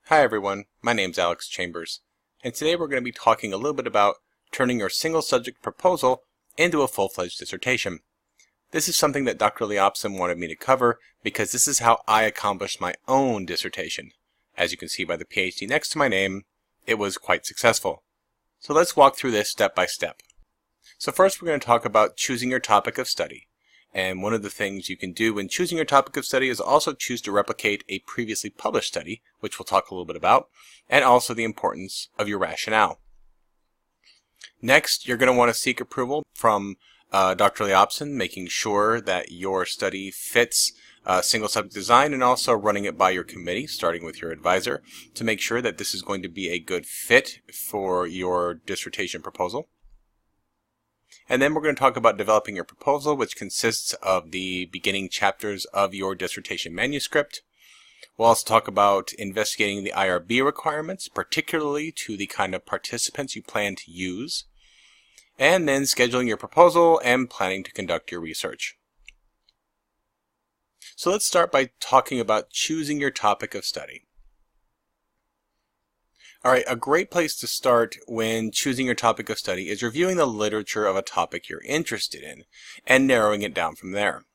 Hi everyone, my name's Alex Chambers, and today we're going to be talking a little bit about turning your single subject proposal into a full-fledged dissertation. This is something that Dr. Liaupsin wanted me to cover because this is how I accomplished my own dissertation. As you can see by the PhD next to my name, it was quite successful. So let's walk through this step by step. So first we're going to talk about choosing your topic of study. And one of the things you can do when choosing your topic of study is also choose to replicate a previously published study, which we'll talk a little bit about, and also the importance of your rationale. Next, you're going to want to seek approval from Dr. Liaupsin, making sure that your study fits single subject design, and also running it by your committee, starting with your advisor, to make sure that this is going to be a good fit for your dissertation proposal. And then we're going to talk about developing your proposal, which consists of the beginning chapters of your dissertation manuscript. We'll also talk about investigating the IRB requirements, particularly to the kind of participants you plan to use, and then scheduling your proposal and planning to conduct your research. So let's start by talking about choosing your topic of study. Alright, a great place to start when choosing your topic of study is reviewing the literature of a topic you're interested in and narrowing it down from there.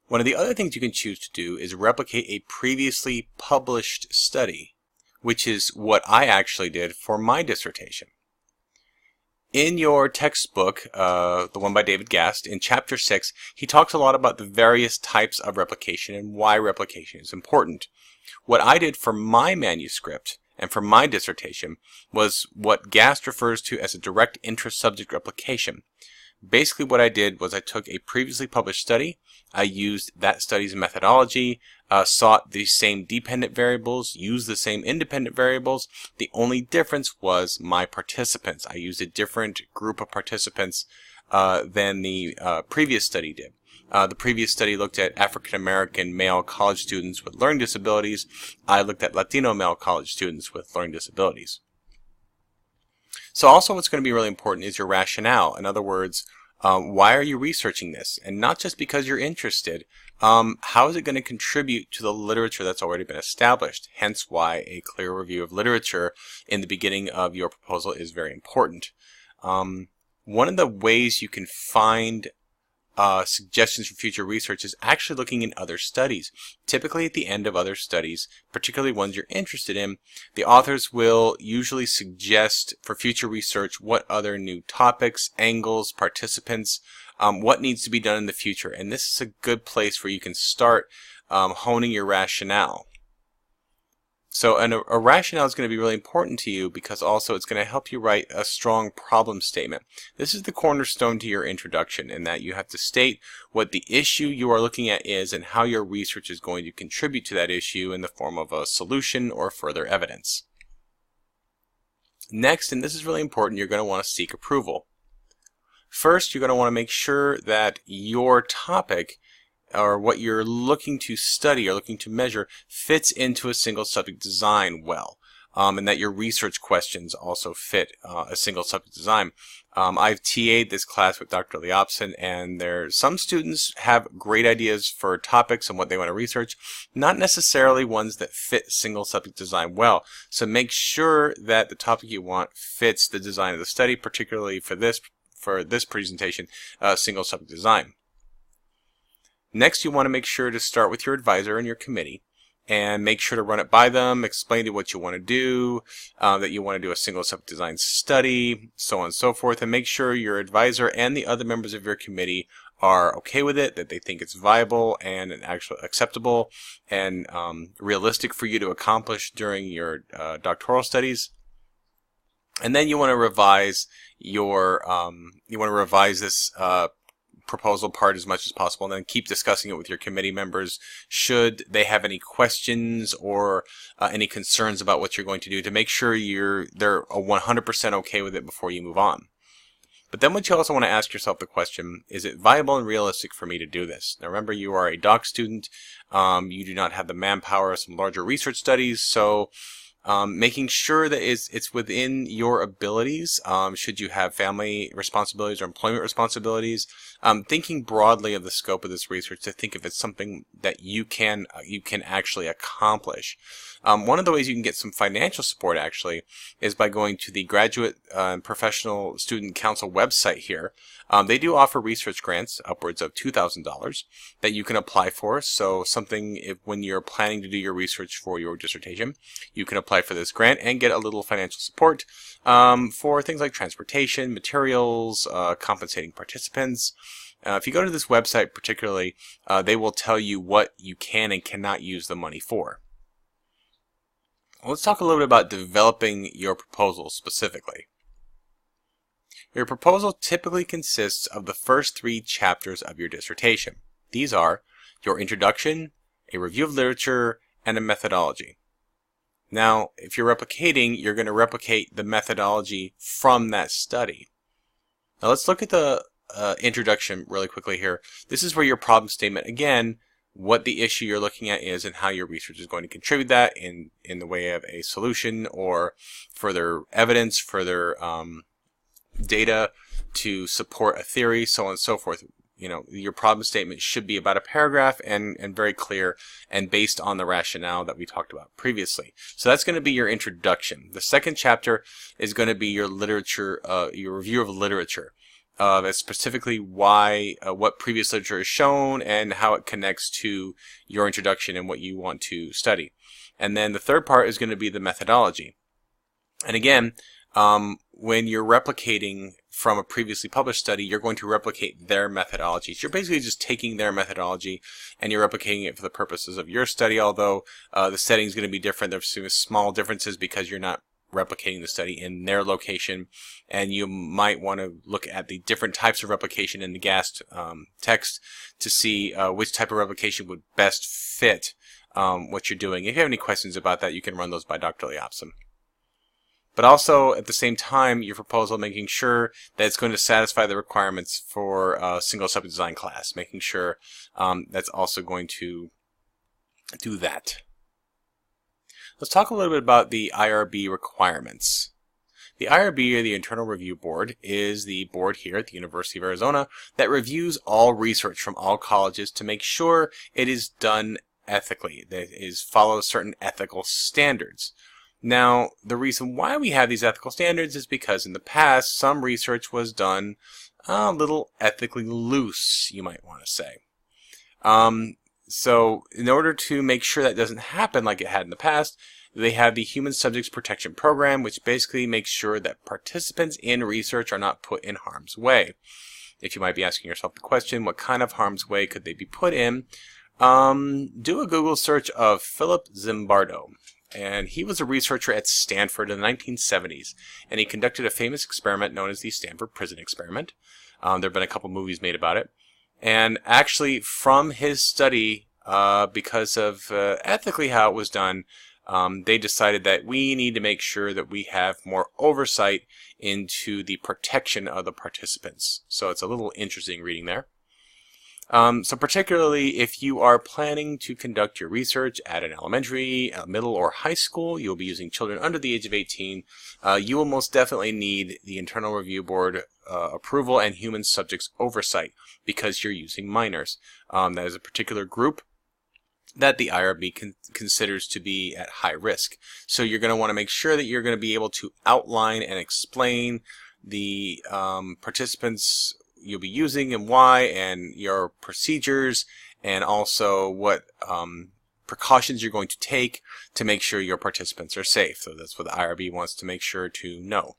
One of the other things you can choose to do is replicate a previously published study, which is what I actually did for my dissertation. In your textbook, the one by David Gast, in Chapter 6, he talks a lot about the various types of replication and why replication is important. What I did for my manuscript and for my dissertation was what Gast refers to as a direct interest subject replication. Basically what I did was I took a previously published study, I used that study's methodology, sought the same dependent variables, used the same independent variables. The only difference was my participants. I used a different group of participants than the previous study did. The previous study looked at African American male college students with learning disabilities. I looked at Latino male college students with learning disabilities. So also what's going to be really important is your rationale. In other words, why are you researching this? And not just because you're interested, how is it going to contribute to the literature that's already been established? Hence why a clear review of literature in the beginning of your proposal is very important. One of the ways you can find suggestions for future research is actually looking in other studies. Typically at the end of other studies, particularly ones you're interested in, the authors will usually suggest for future research what other new topics, angles, participants, what needs to be done in the future. And this is a good place where you can start honing your rationale. So a rationale is going to be really important to you because also it's going to help you write a strong problem statement. This is the cornerstone to your introduction in that you have to state what the issue you are looking at is and how your research is going to contribute to that issue in the form of a solution or further evidence. Next, and this is really important, you're going to want to seek approval. First, you're going to want to make sure that your topic or what you're looking to study or looking to measure fits into a single subject design well, and that your research questions also fit a single subject design. I've TA'd this class with Dr. Liaupsin, and some students have great ideas for topics and what they want to research, not necessarily ones that fit single subject design well. So make sure that the topic you want fits the design of the study, particularly for this presentation, single subject design. Next, you want to make sure to start with your advisor and your committee and make sure to run it by them, explain to what you want to do, that you want to do a single subject design study, so on and so forth, and make sure your advisor and the other members of your committee are okay with it, that they think it's viable and actually acceptable and realistic for you to accomplish during your doctoral studies. And then you want to revise this proposal part as much as possible, and then keep discussing it with your committee members should they have any questions or any concerns about what you're going to do, to make sure they're 100% okay with it before you move on. But then what you also want to ask yourself the question, is it viable and realistic for me to do this? Now remember, you are a doc student, you do not have the manpower of some larger research studies, so Making sure that it's within your abilities, should you have family responsibilities or employment responsibilities. Thinking broadly of the scope of this research to think if it's something that you can actually accomplish. One of the ways you can get some financial support actually is by going to the Graduate and Professional Student Council website here. They do offer research grants upwards of $2,000 that you can apply for. So when you're planning to do your research for your dissertation, you can apply for this grant and get a little financial support for things like transportation, materials, compensating participants. If you go to this website particularly, they will tell you what you can and cannot use the money for. Let's talk a little bit about developing your proposal specifically. Your proposal typically consists of the first 3 chapters of your dissertation. These are your introduction, a review of literature, and a methodology. Now, if you're replicating, you're going to replicate the methodology from that study. Now let's look at the introduction really quickly here. This is where your problem statement, again, what the issue you're looking at is and how your research is going to contribute that in the way of a solution or further evidence, further data to support a theory, so on and so forth. You know, your problem statement should be about a paragraph and very clear and based on the rationale that we talked about previously. So that's going to be your introduction. The second chapter is going to be your literature, your review of literature. Specifically what previous literature is shown and how it connects to your introduction and what you want to study. And then the third part is going to be the methodology. And again, when you're replicating from a previously published study, you're going to replicate their methodologies. You're basically just taking their methodology and you're replicating it for the purposes of your study, although the setting is going to be different. There's some small differences because you're not replicating the study in their location, and you might want to look at the different types of replication in the GAST text to see which type of replication would best fit what you're doing. If you have any questions about that, you can run those by Dr. Liaupsin. But also, at the same time, your proposal making sure that it's going to satisfy the requirements for a single subject design class, making sure that's also going to do that. Let's talk a little bit about the IRB requirements. The IRB, or the Internal Review Board, is the board here at the University of Arizona that reviews all research from all colleges to make sure it is done ethically, that it follows certain ethical standards. Now, the reason why we have these ethical standards is because in the past, some research was done a little ethically loose, you might want to say. So in order to make sure that doesn't happen like it had in the past, they have the Human Subjects Protection Program, which basically makes sure that participants in research are not put in harm's way. If you might be asking yourself the question, what kind of harm's way could they be put in? Do a Google search of Philip Zimbardo. And he was a researcher at Stanford in the 1970s, and he conducted a famous experiment known as the Stanford Prison Experiment. There have been a couple movies made about it. And actually, from his study, because of ethically how it was done, they decided that we need to make sure that we have more oversight into the protection of the participants. So it's a little interesting reading there. So particularly if you are planning to conduct your research at an elementary, middle, or high school, you'll be using children under the age of 18, you will most definitely need the Internal Review Board approval and human subjects oversight because you're using minors. That is a particular group that the IRB considers to be at high risk. So you're going to want to make sure that you're going to be able to outline and explain the participants you'll be using and why, and your procedures, and also what precautions you're going to take to make sure your participants are safe. So that's what the IRB wants to make sure to know.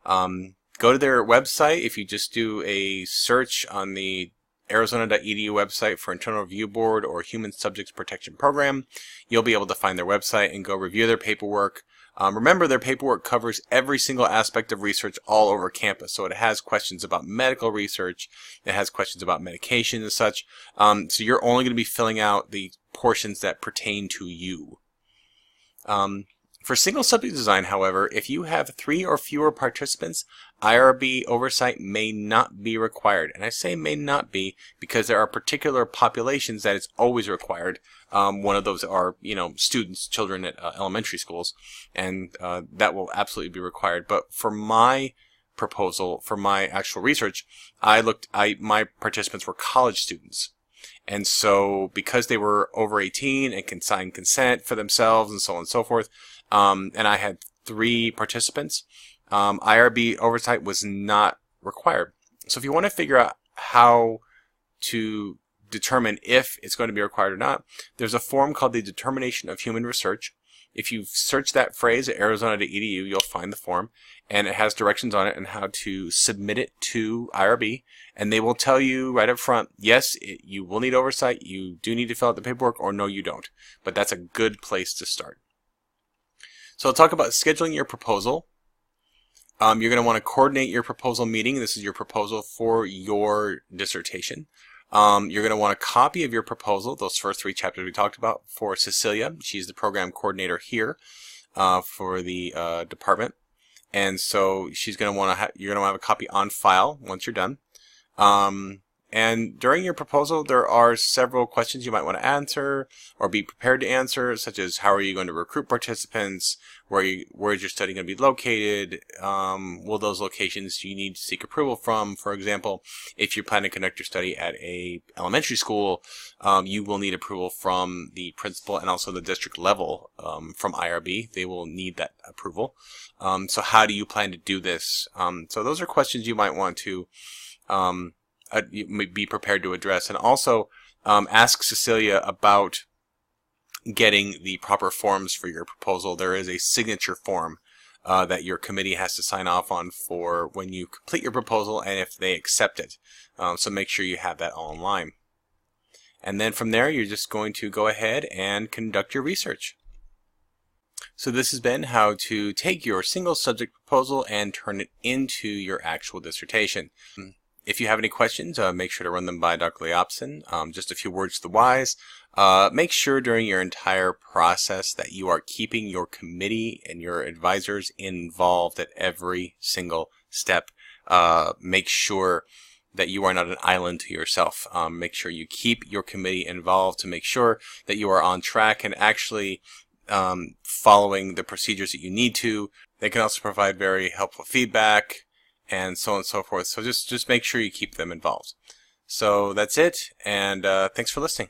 Go to their website. If you just do a search on the Arizona.edu website for Internal Review Board or Human Subjects Protection Program, you'll be able to find their website and go review their paperwork. Remember, their paperwork covers every single aspect of research all over campus. So it has questions about medical research, it has questions about medication and such. So you're only going to be filling out the portions that pertain to you. For single subject design, however, if you have 3 or fewer participants, IRB oversight may not be required. And I say may not be because there are particular populations that it's always required. One of those are, students, children at elementary schools, and that will absolutely be required. But for my proposal, for my actual research, my participants were college students. And so because they were over 18 and can sign consent for themselves and so on and so forth, and I had 3 participants, IRB oversight was not required. So if you want to figure out how to determine if it's going to be required or not, there's a form called the Determination of Human Research. If you search that phrase at arizona.edu, you'll find the form, and it has directions on it on how to submit it to IRB, and they will tell you right up front, yes, you will need oversight, you do need to fill out the paperwork, or no, you don't. But that's a good place to start. So I'll talk about scheduling your proposal. You're going to want to coordinate your proposal meeting. This is your proposal for your dissertation. You're going to want a copy of your proposal, those first 3 chapters we talked about, for Cecilia. She's the program coordinator here for the department. And so she's going to want to you're going to have a copy on file once you're done. And during your proposal, there are several questions you might want to answer or be prepared to answer, such as how are you going to recruit participants? Where is your study going to be located? Will those locations you need to seek approval from? For example, if you plan to conduct your study at a elementary school, you will need approval from the principal and also the district level from IRB. They will need that approval. So how do you plan to do this? So those are questions you might want to be prepared to address, and also ask Cecilia about getting the proper forms for your proposal. There is a signature form that your committee has to sign off on for when you complete your proposal and if they accept it. So make sure you have that all in line. And then from there, you're just going to go ahead and conduct your research. So this has been how to take your single subject proposal and turn it into your actual dissertation. If you have any questions, make sure to run them by Dr. Liaupsin. Just a few words to the wise. Make sure during your entire process that you are keeping your committee and your advisors involved at every single step. Make sure that you are not an island to yourself. Make sure you keep your committee involved to make sure that you are on track and actually following the procedures that you need to. They can also provide very helpful feedback, and so on and so forth. So just make sure you keep them involved. So that's it, and thanks for listening.